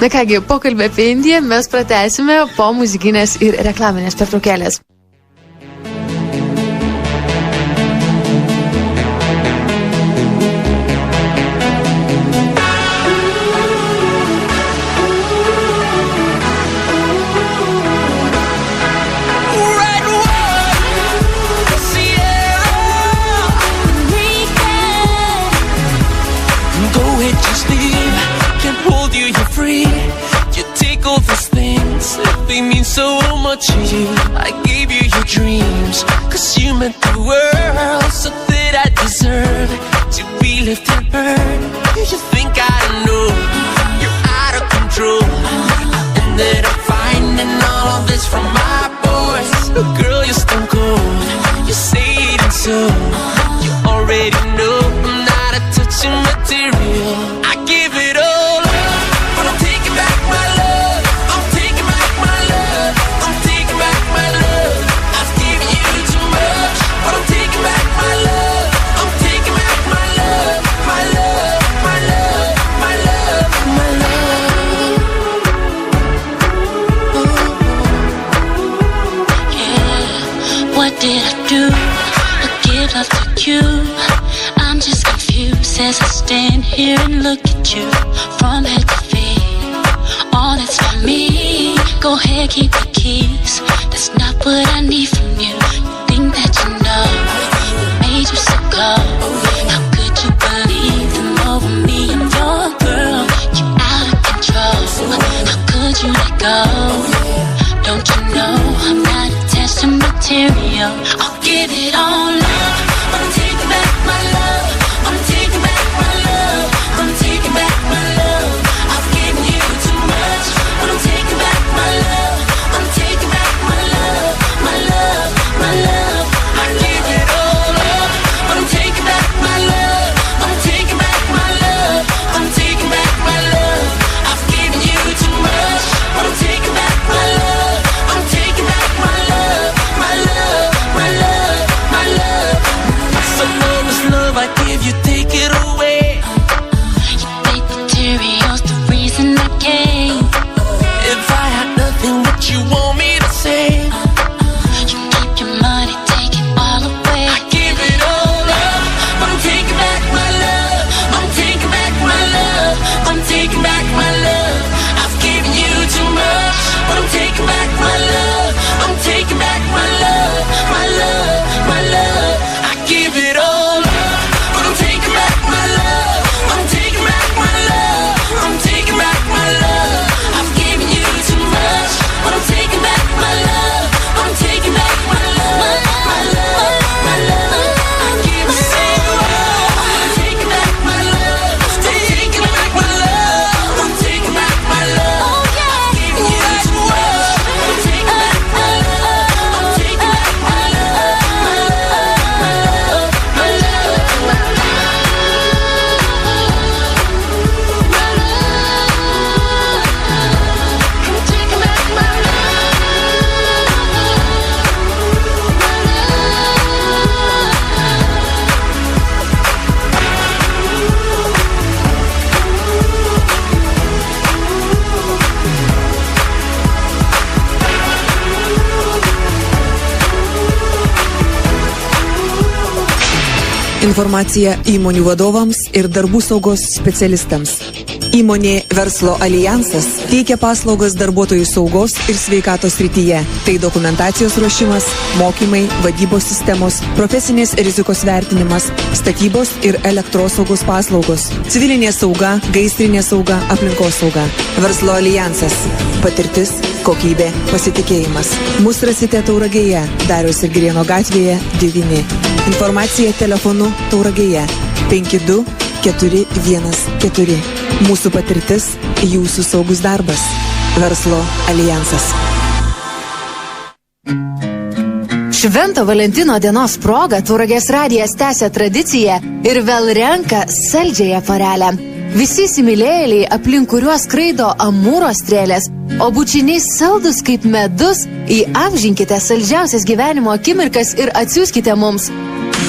Na kągi, pokalbį apie Indiją mes pratęsime po muzikinės ir reklaminės pertraukėlės.
So much of you, I gave you your dreams, 'cause you meant the world, so that I deserve to be left and burned. You think I know you're out of control, and that I'm finding all of this from my boys. Girl, you're stone cold, you say it and so you already know I'm not a touching material. I give it all up, but I'm taking back my love. I'm just confused as I stand here and look at you from head to feet. All that's for me. Go ahead, keep the keys. That's not what I need from you. You think that you know what made you so cold? How could you believe them over me and your girl?
go. Don't you know I'm not attached to material? I'll give it all up. I'm taking back my love. I'm taking back my love. I'm taking back my love. I've given you too much, but I'm taking back my love. I'm taking back my love, my love, my love. I give it all up, but I'm taking back my love. I'm taking back my love. I'm taking back my love. I've given you too much, but I'm taking back my love. I'm taking back my love, my love, my love, my love. Some of this love I give you, take it away. You think material's the reason I came. If I had nothing, what you want me to say? You keep your money, take it all away. I give it all up, but I'm taking back my love. I'm taking back my love. I'm taking back my love. I've given you too much, but I'm taking back my love. I'm taking back my love, my love, my love. I give it all up, but I'm taking back my love. I'm taking back my love. I'm taking back my love. I've given you too much, but I'm taking back my love. I'm taking back my love, my love, my love. I give it all. I'm taking back my love. I'm taking back my love. I'm taking back my love. I've given you too much. I'm taking back my love. I'm taking back my love, my love, my love, my love.
Informacija įmonių vadovams ir darbų saugos specialistams. Įmonė Verslo alijansas teikia paslaugas darbuotojų saugos ir sveikatos srityje. Tai dokumentacijos ruošimas, mokymai, vadybos sistemos, profesinės rizikos vertinimas, statybos ir elektrosaugos paslaugos, civilinė sauga, gaisrinė sauga, aplinkos sauga. Verslo alijansas. Patirtis, kokybė, pasitikėjimas. Mus rasite Tauragėje, Dariaus ir Girėno gatvėje 9. Informacija telefonu Tauragėje 52 414. Mūsų patirtis, jūsų saugus darbas. Verslo alijansas.
Švento Valentino dienos proga Tauragės radijas tęsia tradiciją ir vėl renka saldžiąją forelę. Visi įsimylėjėliai, aplink kuriuos skraido amūro strėlės, o bučiniai saldus kaip medus, įamžinkite saldžiausias gyvenimo akimirkas ir atsiųskite mums.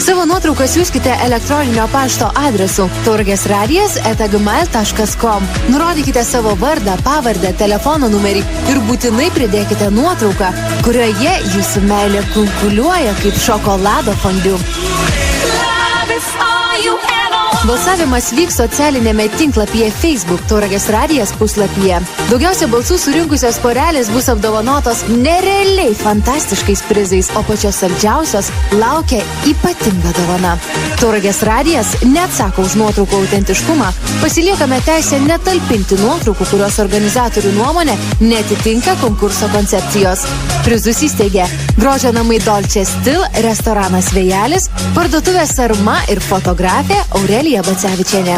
Savo nuotrauką siųskite elektroninio pašto adresu tauragesradijas@gmail.com. Nurodykite savo vardą, pavardę, telefono numerį ir būtinai pridėkite nuotrauką, kurioje jūsų meilė kunkuliuoja kaip šokolado fondiu. Balsavimas vyks socialinėme tinklapyje Facebook Tauragės radijas puslapyje. Daugiausia balsų surinkusios porelės bus apdovanotos nerealiai fantastiškais prizais, o pačios saldžiausios laukia ypatinga dovana. Tauragės radijas neatsako už nuotraukų autentiškumą. Pasiliekame teisę netalpinti nuotraukų, kurios organizatorių nuomonė netitinka konkurso koncepcijos. Prizus įsteigė Grožio namai Dolce Stil, restoranas Vėjelis, parduotuvė Sarma ir fotografė Aurelija Bacevičienė.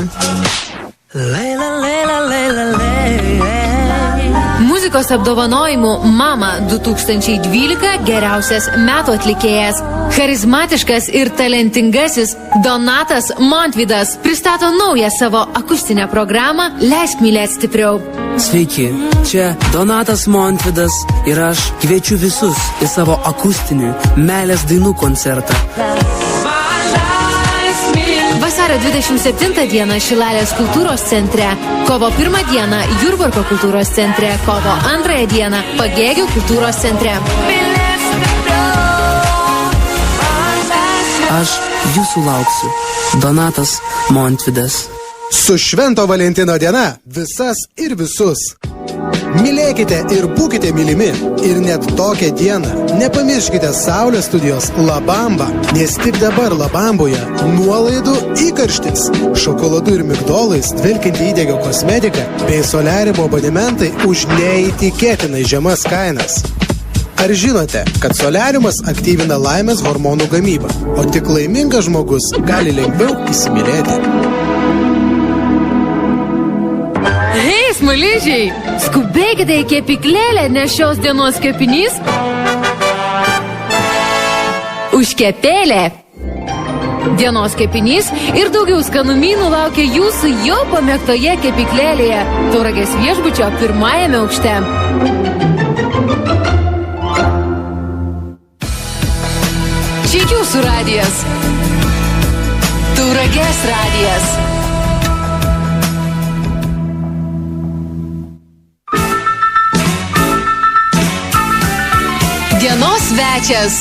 Muzikos apdovanojimų Mama 2012 geriausias metų atlikėjas. Charizmatiškas ir talentingasis Donatas Montvydas pristato naują savo akustinę programą Leisk mylėt stipriau.
Sveiki, čia Donatas Montvydas ir aš kviečiu visus į savo akustinį meilės dainų koncertą.
Vasario 27 dieną Šilalės kultūros centre, kovo 1 dieną Jurbarko kultūros centre, kovo 2 dieną Pagėgių kultūros centre.
Aš jūsų lauksiu. Donatas Montvydas.
Su Švento Valentino diena visas ir visus. Mylėkite ir būkite mylimi. Ir net tokią dieną nepamirškite Saulės studijos Labamba, nes tik dabar Labamboje nuolaidų įkarštis. Šokoladu ir migdolais dvelkianti įdegio kosmetika bei soliarimo abonementai už neįtikėtinai žemas kainas. Ar žinote, kad soliariumas aktyvina laimės hormonų gamybą, o tik laimingas žmogus gali lengviau įsimylėti?
Hei, smaližiai, skubėkite į kepyklėlę, nes šios dienos kepinys užkepėlė. Dienos kepinys ir daugiau skanumynų laukia jūsų jau pamėgtoje kepyklėlėje Tauragės viešbučio pirmajame aukšte. Čia jūsų radijas. Tauragės radijas. Dienos svečias.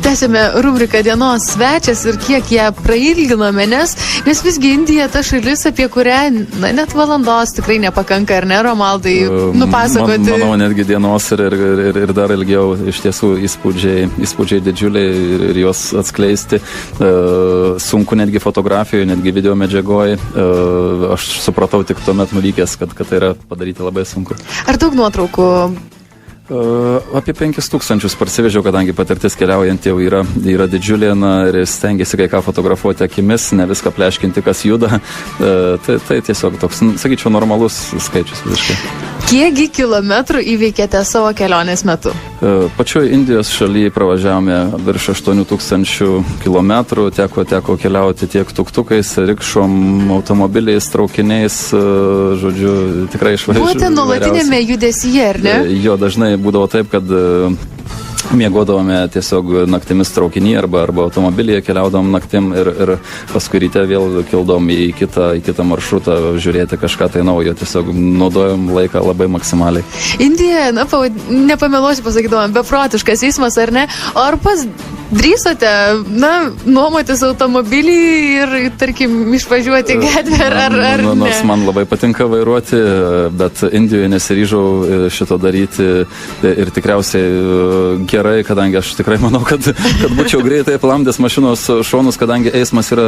Tęsime rubriką Dienos svečias ir kiek ją prailginome, nes visgi Indija ta šalis, apie kurią net valandos tikrai nepakanka, ar ne, Romaldai, nupasakoti.
Manau, netgi dienos ir dar ilgiau, iš tiesų įspūdžiai didžiuliai ir juos atskleisti. Sunku netgi fotografijoje, netgi video medžiagoje. Aš supratau tik tuomet nuvykęs, kad tai yra padaryti labai sunku.
Ar daug nuotraukų?
Apie 5000 parsivežiau, kadangi patirtis keliaujant jau yra didžiulė, ir stengiasi kai ką fotografuoti akimis, ne viską pleškinti, kas juda. Tai tiesiog toks, sakyčiau, normalus skaičius visiškai.
Kiekgi kilometrų įveikėte savo kelionės metu?
Pačioje Indijos šalyje pravažiavome virš 8000 kilometrų, teko keliauti tiek tuktukais, rikšom, automobiliais, traukiniais, žodžiu, tikrai išvažiuoti.
Buvote nuolatinėme judesyje, ar ne?
Jo, dažnai būdavo taip, kad miegodavome tiesiog naktimis traukinį arba automobilyje, keliaudavom naktim ir paskui ryte vėl kildom į kitą maršrutą žiūrėti kažką tai naujo. Tiesiog naudojom laiką labai maksimaliai.
Indija, nepameluosiu pasakydama, beprotiškas eismas, ar ne? O ar pas drįsote, nuomotis automobilį ir, tarkim, išvažiuoti gatvę, ar ne?
Nors man labai patinka vairuoti, bet Indijoje nesiryžau šito daryti ir tikriausiai gerai, kadangi aš tikrai manau, kad būčiau greitai aplamdęs mašinos šonus, kadangi eismas yra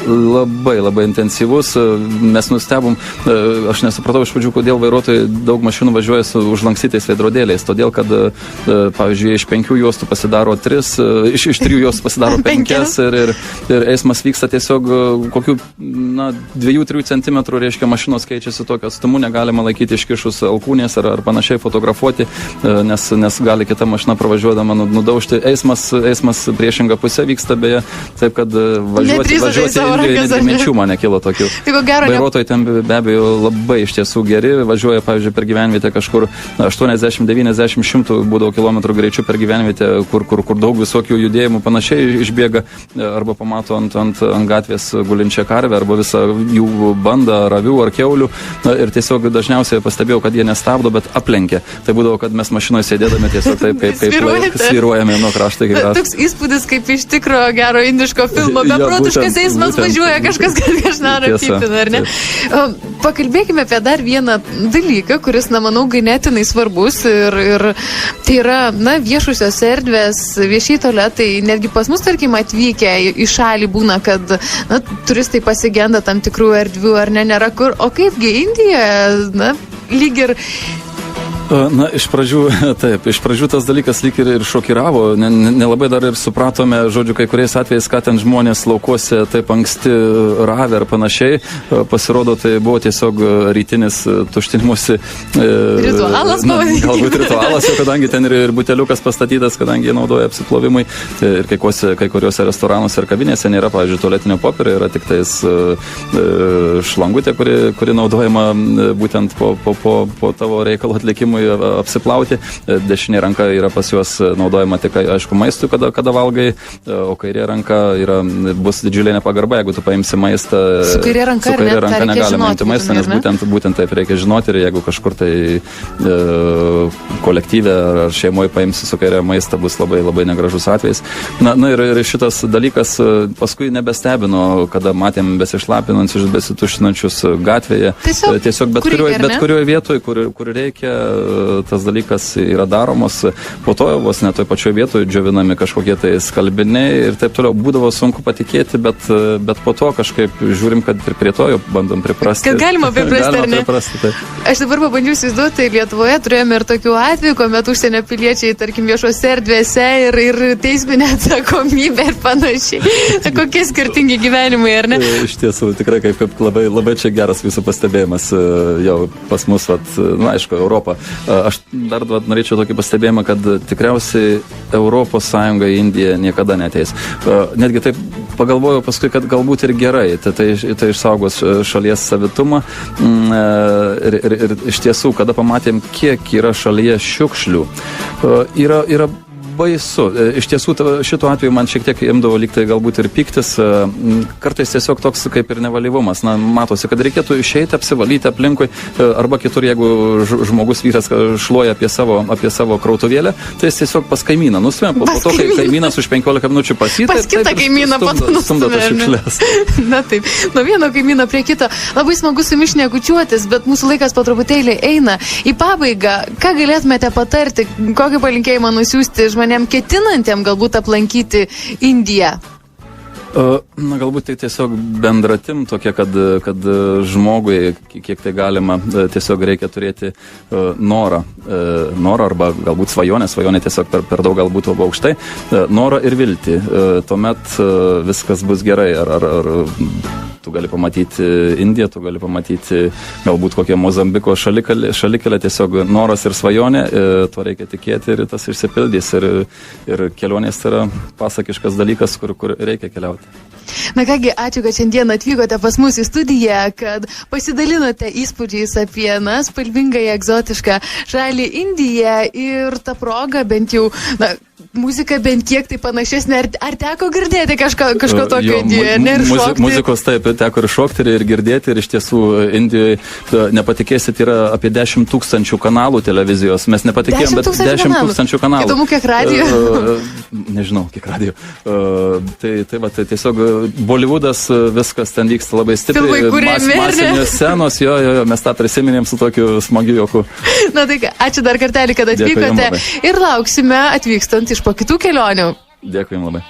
labai intensyvus. Mes nustebom, aš nesupratau iš pradžių, kodėl vairuotojai daug mašinų važiuoja su užlankstytais veidrodėliais. Todėl, kad, pavyzdžiui, iš 5 juostų pasidaro 3, iš 3 juostų pasidaro 5 ir eismas vyksta tiesiog kokių 2-3 cm, reiškia, mašinos keičiasi tokio atstumu, negalima laikyti iškišus alkūnės ar panašiai fotografuoti, nes gali kita mašina pravažiuodama nudaužti. Eismas priešinga pusė vyksta, beje, taip, kad važiuoti Indijoje netgi minčių man nekilo tokių. Vairuotojai ten be abejo labai iš tiesų geri, važiuoja, pavyzdžiui, per gyvenvietę kažkur 80, 90, 100 būdavo kilometrų greičiu per gyvenvietę, kur daug visokių judėjimų panašiai išbėga, arba pamato ant gatvės gulinčią karvę, arba visą jų bandą, ar avių, ar kiaulių, ir tiesiog dažniausiai pastebėjau, kad jie nestabdo, bet aplenkia. Tai būdavo, kad mes mašinoje sėdėdami tiesiog taip, kaip svyruojame nuo krašto iki krašto.
Toks įspūdis kaip iš tikro gero indiško filmo, beprotiškas eismas važiuoja, kažkas kažką apipina, ar ne? Pakalbėkime apie dar vieną dalyką, kuris, manau, ganėtinai svarbus ir tai yra, viešusios erdvės, viešiai tualetai, netgi pas mus, tarkim, atvykę į šalį būna, kad turistai pasigenda tam tikrų erdvių, ar ne, nėra kur, o kaipgi Indijoje, lyg ir
iš pradžių tas dalykas lyg ir šokiravo, nelabai dar ir supratome, žodžiu, kai kuriais atvejais, ką ten žmonės laukuose taip anksti ravė ar panašiai, pasirodo, tai buvo tiesiog rytinis tuštinimuose
ritualas,
galbūt ritualas, kadangi ten ir buteliukas pastatytas, kadangi jie naudoja apsiplovimui, ir kai kuriuose restoranuose ir kavinėse nėra, pavyzdžiui, tualetinio popierio, yra tik tais šlangutė, kuri naudojama būtent po tavo reikalo atlikimui apsiplauti. Dešinė ranka yra pas juos naudojama tik, aišku, maistui, kada valgai, o kairė ranka bus didžiulė nepagarba, jeigu tu paimsi maistą.
Su kairė ranka
negalima imti maistą, nes būtent taip reikia žinoti, ir jeigu kažkur tai kolektyvė ar šeimoje paimsi su kairė maistą, bus labai, labai negražus atvejs. Na ir šitas dalykas paskui nebestebino, kada matėm besišlapinančius, besitušinančius gatvėje. Tiesiog bet kurioje vietoje, kur reikia, tas dalykas yra daromos. Po to vos ne toj pačioj vietoje džiovinami kažkokie tai skalbiniai ir taip toliau. Būdavo sunku patikėti, bet po to kažkaip žiūrim, kad ir prie to jau bandom priprasti.
Kad galima priprasti, ar ne?
Tai.
Aš dabar pabandžiu įsivaizduoti, tai Lietuvoje turėjome ir tokių atvejų, kuomet užsienio piliečiai, tarkim, viešose erdvėse ir teisminė atsakomybė ir panašiai. Kokie skirtingi gyvenimai, ar ne?
Iš tiesų, tikrai kaip labai čia geras visų pastebėjimas jau pas mus, aišku, Europą. Aš dar norėčiau tokį pastebėjimą, kad tikriausiai Europos Sąjunga į Indiją niekada neteis. Netgi taip pagalvojau paskui, kad galbūt ir gerai, tai išsaugos šalies savitumą ir iš tiesų, kada pamatėm, kiek yra šalyje šiukšlių, yra baisu. Iš tiesų, šituo atveju man šiek tiek imdavo lygtai galbūt ir piktis, kartais tiesiog toks kaip ir nevalyvumas. Matosi, kad reikėtų išeiti, apsivalyti aplinkui, arba kitur, jeigu žmogus vyras šluoja apie savo krautuvėlę, tai jis tiesiog pas kaimyną nustumia, po to, kai kaimynas už 15 minučių pasita,
pas kitą kaimyną
stumdo tas šiukšlės.
Na taip, nuo vieno kaimyno prie kito. Labai smagu su jumis šnekučiuotis, bet mūsų laikas po truputėlį eina. Į pabaigą, ką galėtumėte patarti, kokį palinkėjimą nusiųsti žmonėm ketinantiem galbūt aplankyti Indiją?
Galbūt tai tiesiog bendratim tokia, kad žmogui, kiek tai galima, tiesiog reikia turėti norą arba galbūt svajonė tiesiog per daug galbūt aukštai, norą ir viltį. Tuomet viskas bus gerai. Ar tu gali pamatyti Indiją, tu gali pamatyti galbūt kokią Mozambiko šalikelę, tiesiog noras ir svajonė, to reikia tikėti ir tas išsipildys. Ir kelionės tai yra pasakiškas dalykas, kur reikia keliauti.
Na kągi, ačiū, kad šiandien atvykote pas mus į studiją, kad pasidalinote įspūdžiais apie spalvingąją egzotišką šalį Indiją ir tą progą bent jau, muzika bent kiek tai panašesnė. Ar teko girdėti kažko tokio Indijoje?
Muzikos taip, teko ir šokti, ir girdėti, ir iš tiesų Indijoje, nepatikėsit, yra apie 10 000 kanalų televizijos. Mes nepatikėjom, bet 10 000 kanalų.
Įdomu, kiek radijo?
Nežinau, kiek radijo. Tai tiesiog Bollywoodas, viskas ten vyksta labai stipriai. Masinės scenos, jo, mes tą prisiminėm su tokiu smagiu juoku.
Na tai, ačiū dar kartelį, kad atvykote ir lauksime atvykstant iš po kitų kelionių.
Dėkui jums labai.